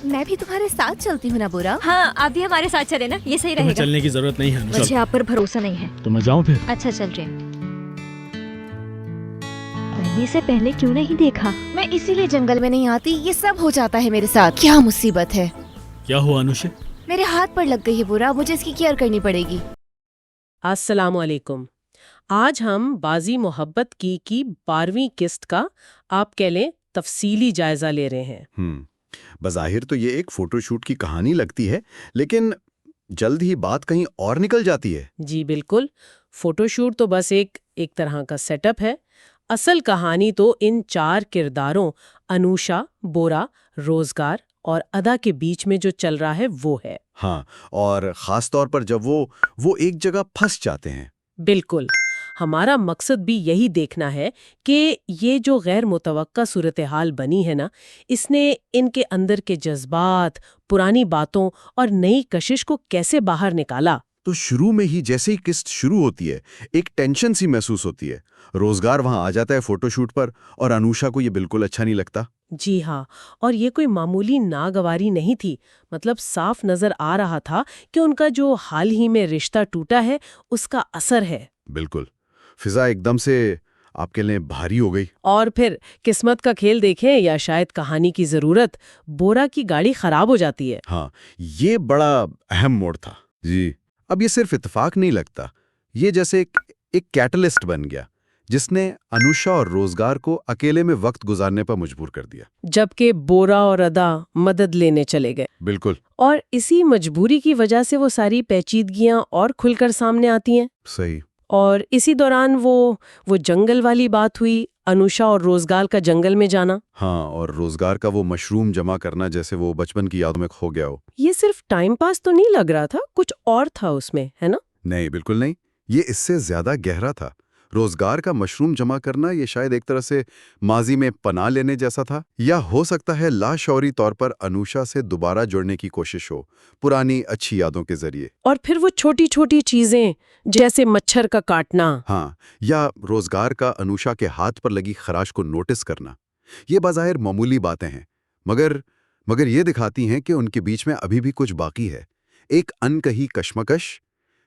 मैं भी तुम्हारे साथ चलती हूँ ना बुरा। हाँ, आप भी हमारे साथ चले ना, ये सही तुम्हें रहेगा। चलने की जरूरत नहीं है। मुझे आप पर भरोसा नहीं है। तो मैं जाऊँ फिर? अच्छा चल रहे। मैंने इसे पहले क्यों नहीं देखा? मैं इसीलिए जंगल में नहीं आती, ये सब हो जाता है मेरे साथ। क्या मुसीबत है। क्या हुआ अनुषे? मेरे हाथ पर लग गई है बुरा, मुझे इसकी केयर करनी पड़ेगी। अस्सलाम वालेकुम। आज हम बाजी मोहब्बत की 12वीं किस्त का आप कह लें तफसीली जायजा ले रहे हैं। बज़ाहिर तो ये एक फोटोशूट की कहानी लगती है, लेकिन जल्द ही बात कहीं और निकल जाती है। जी बिल्कुल, फोटोशूट तो बस एक तरह का सेटअप है। असल कहानी तो इन 4 किरदारों अनुषा, बोरा, रोजगार और अदा के बीच में जो चल रहा है वो है। हाँ, और खास तौर पर जब वो एक जगह फंस जाते हैं। बिल्कुल, हमारा मकसद भी यही देखना है कि ये जो गैर मुतवक्का सूरत हाल बनी है ना, इसने इनके अंदर के जज्बात, पुरानी बातों और नई कशिश को कैसे बाहर निकाला। तो शुरू में ही जैसे ही किस्त शुरू होती है, एक टेंशन सी महसूस होती है। रोजगार वहां आ जाता है फोटोशूट पर और अनुषा को ये बिल्कुल अच्छा नहीं लगता। जी हाँ, और ये कोई मामूली नागवारी नहीं थी। मतलब साफ नजर आ रहा था कि उनका जो हाल ही में रिश्ता टूटा है उसका असर है। बिल्कुल, फिजा एकदम से आपके लिए भारी हो गई। और फिर किस्मत का खेल देखें या शायद कहानी की जरूरत, बोरा की गाड़ी खराब हो जाती है। हाँ, ये बड़ा अहम मोड़ था। जी, अब ये सिर्फ इत्तेफाक नहीं लगता, ये जैसे एक कैटलिस्ट बन गया जिसने अनुषा और रोजगार को अकेले में वक्त गुजारने पर मजबूर कर दिया। जबकि बोरा और अदा मदद लेने चले गए। बिल्कुल, और इसी मजबूरी की वजह से वो सारी पेचीदगियां और खुलकर सामने आती हैं। सही। और इसी दौरान वो जंगल वाली बात हुई, अनुषा और रोजगार का जंगल में जाना। हाँ, और रोजगार का वो मशरूम जमा करना जैसे वो बचपन की यादों में खो गया हो। ये सिर्फ टाइम पास तो नहीं लग रहा था, कुछ और था उसमें, है ना? नहीं, बिल्कुल नहीं, ये इससे ज्यादा गहरा था। रोजगार का मशरूम जमा करना ये शायद एक तरह से माजी में पनाह लेने जैसा था, या हो सकता है लाशौरी तौर पर अनुषा से दोबारा जुड़ने की कोशिश हो, पुरानी अच्छी यादों के जरिए। और फिर वो छोटी छोटी चीजें जैसे मच्छर का काटना। हाँ, या रोजगार का अनुषा के हाथ पर लगी खराश को नोटिस करना। ये बाज़ाहिर मामूली बातें हैं, मगर ये दिखाती हैं कि उनके बीच में अभी भी कुछ बाकी है। एक अनकही कश्मकश।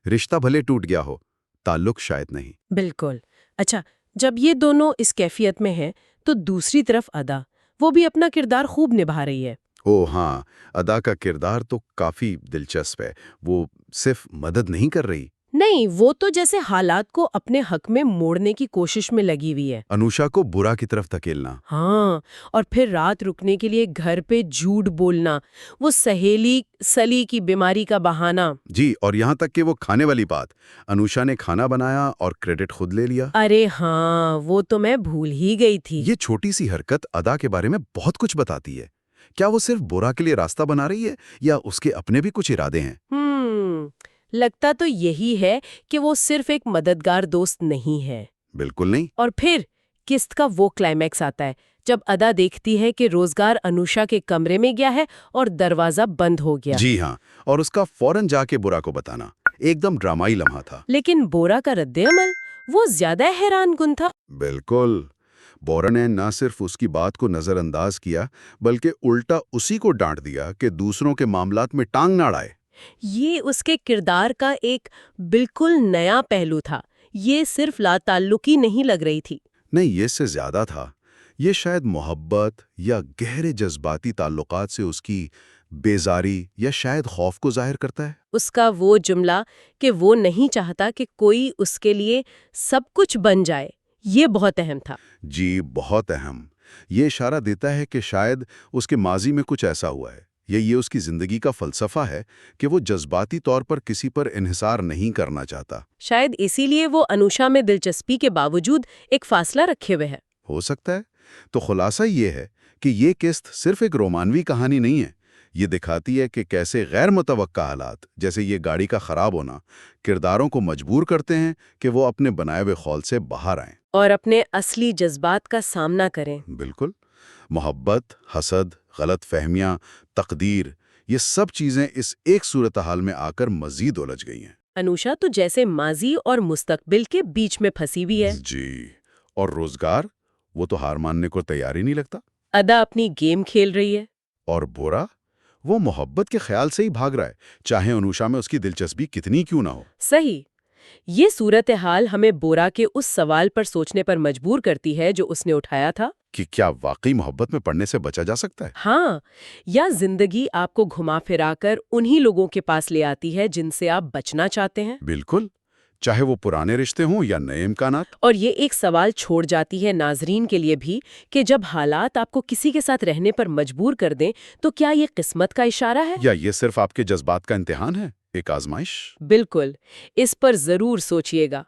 रिश्ता भले टूट गया हो, ताल्लुक शायद नहीं। बिल्कुल। अच्छा, जब ये दोनों इस कैफियत में हैं, तो दूसरी तरफ अदा, वो भी अपना किरदार खूब निभा रही है। ओह हाँ, अदा का किरदार तो काफी दिलचस्प है। वो सिर्फ मदद नहीं कर रही, नहीं, वो तो जैसे हालात को अपने हक में मोड़ने की कोशिश में लगी हुई है। अनुषा को बुरा की तरफ धकेलना। हाँ, और फिर रात रुकने के लिए घर पे झूठ बोलना, वो सहेली सली की बीमारी का बहाना। जी, और यहाँ तक कि वो खाने वाली बात, अनुषा ने खाना बनाया और क्रेडिट खुद ले लिया। अरे हाँ, वो तो मैं भूल ही गई थी। ये छोटी सी हरकत अदा के बारे में बहुत कुछ बताती है। क्या वो सिर्फ बुरा के लिए रास्ता बना रही है, या उसके अपने भी कुछ इरादे हैं? लगता तो यही है कि वो सिर्फ एक मददगार दोस्त नहीं है। बिल्कुल नहीं। और फिर किस्त का वो क्लाइमैक्स आता है जब अदा देखती है कि रोजगार अनुषा के कमरे में गया है और दरवाजा बंद हो गया। जी हाँ, और उसका फौरन जाके बुरा को बताना एकदम ड्रामाई लम्हा था। लेकिन बोरा का रद्द-ए-अमल वो ज्यादा हैरानकुन था। बिल्कुल, बोरा ने न सिर्फ उसकी बात को नजरअंदाज किया, बल्कि उल्टा उसी को डांट दिया कि दूसरों के मामलात में टांग ना अड़ाए। ये उसके किरदार का एक बिल्कुल नया पहलू था। ये सिर्फ लाताल्लुकी नहीं लग रही थी। नहीं, ये इससे ज्यादा था। ये शायद मोहब्बत या गहरे जज्बाती ताल्लुकात से उसकी बेजारी या शायद खौफ को जाहिर करता है। उसका वो जुमला कि वो नहीं चाहता कि कोई उसके लिए सब कुछ बन जाए, ये बहुत अहम था। जी, बहुत अहम। ये इशारा देता है कि शायद उसके माजी में कुछ ऐसा हुआ है, या ये उसकी जिंदगी का फलसफा है कि वो जज्बाती तौर पर किसी पर इन्हिसार नहीं करना चाहता। शायद इसीलिए वो अनुषा में दिलचस्पी के बावजूद एक फासला रखे हुए है। हो सकता है। तो खुलासा ये है कि ये किस्त सिर्फ एक रोमानवी कहानी नहीं है। ये दिखाती है कि कैसे गैर मुतवक्का हालात, जैसे ये गाड़ी का खराब होना, किरदारों को मजबूर करते हैं कि वो अपने बनाए हुए खौल से बाहर आएं और अपने असली जज्बात का सामना करें। बिल्कुल। मोहब्बत, हसद, गलत फहमियाँ, तकदीर, ये सब चीज़ें इस एक सूरत हाल में आकर मजीद उलझ गई हैं। अनुषा तो जैसे माजी और मुस्तकबिल के बीच में फंसी हुई है। जी, और रोजगार, वो तो हार मानने को तैयार ही नहीं लगता। अदा अपनी गेम खेल रही है। और बोरा, वो मोहब्बत के ख्याल से ही भाग रहा है, चाहे अनुषा में उसकी दिलचस्पी कितनी क्यों ना हो। सही। ये सूरत हाल हमें बोरा के उस सवाल पर सोचने पर मजबूर करती है जो उसने उठाया था कि क्या वाकई मोहब्बत में पड़ने से बचा जा सकता है? हाँ, या जिंदगी आपको घुमा फिराकर उन्हीं लोगों के पास ले आती है जिनसे आप बचना चाहते हैं। बिल्कुल, चाहे वो पुराने रिश्ते हों या नए इम्कानात। और ये एक सवाल छोड़ जाती है नाजरीन के लिए भी कि जब हालात आपको किसी के साथ रहने पर मजबूर कर दें तो क्या ये किस्मत का इशारा है या ये सिर्फ आपके जज्बात का इम्तिहान है, एक आजमाइश? बिल्कुल, इस पर जरूर सोचिएगा।